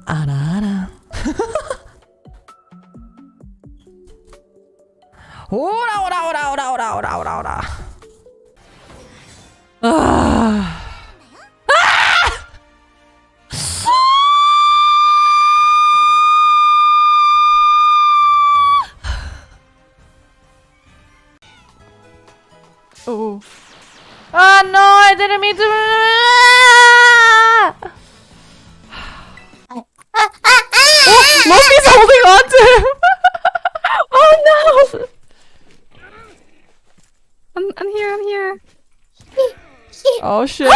알아. 오라. 아. Oh. Ah, no, I didn't mean to. Oh, Loki's holding on to him. Oh no. I'm here. Oh shit.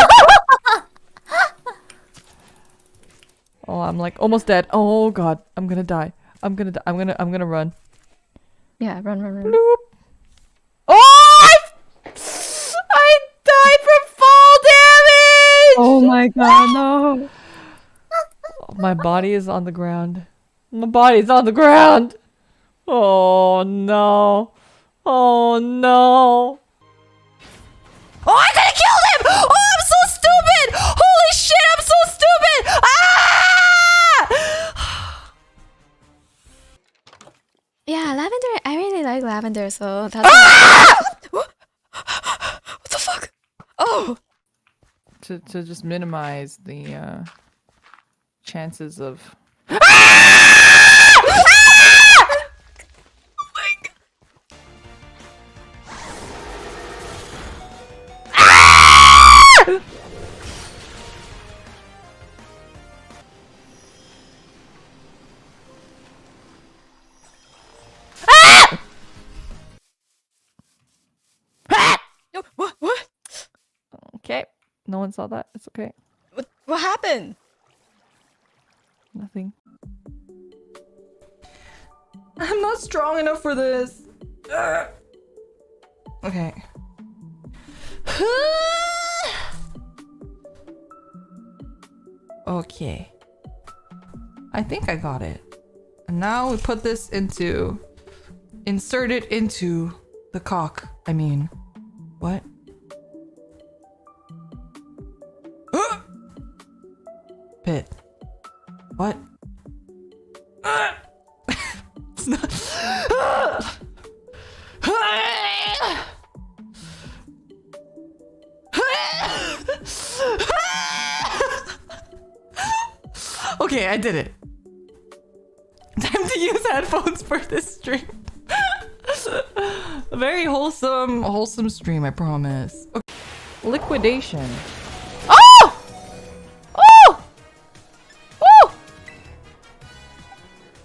Oh, I'm like almost dead. Oh god, I'm gonna die. I'm gonna run. Yeah, run. Bloop. Oh! I died from fall damage! Oh my god, no. My body is on the ground. My body's on the ground! Oh no. Oh no. Oh, I could have killed him! Oh, I'm so stupid! Holy shit, I'm so stupid! Ah! Yeah, lavender. I really like lavender, so that's. What the fuck? Oh. To just minimize the chances of. What? Okay, no one saw that. It's okay. What happened? Nothing. I'm not strong enough for this. Okay. Okay. I think I got it. And now we put this into... Insert it into the cock. I mean... What? Pit. What? It's not... Okay, I did it. Time to use headphones for this stream. A very wholesome stream, I promise. Okay. Liquidation. Oh! Oh! Oh!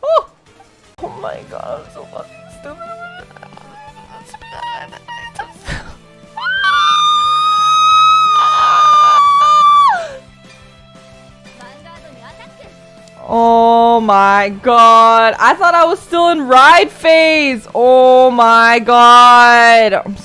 Oh! Oh my god, I'm so fucking stupid. Oh my god. I thought I was still in ride phase. Oh my god. I'm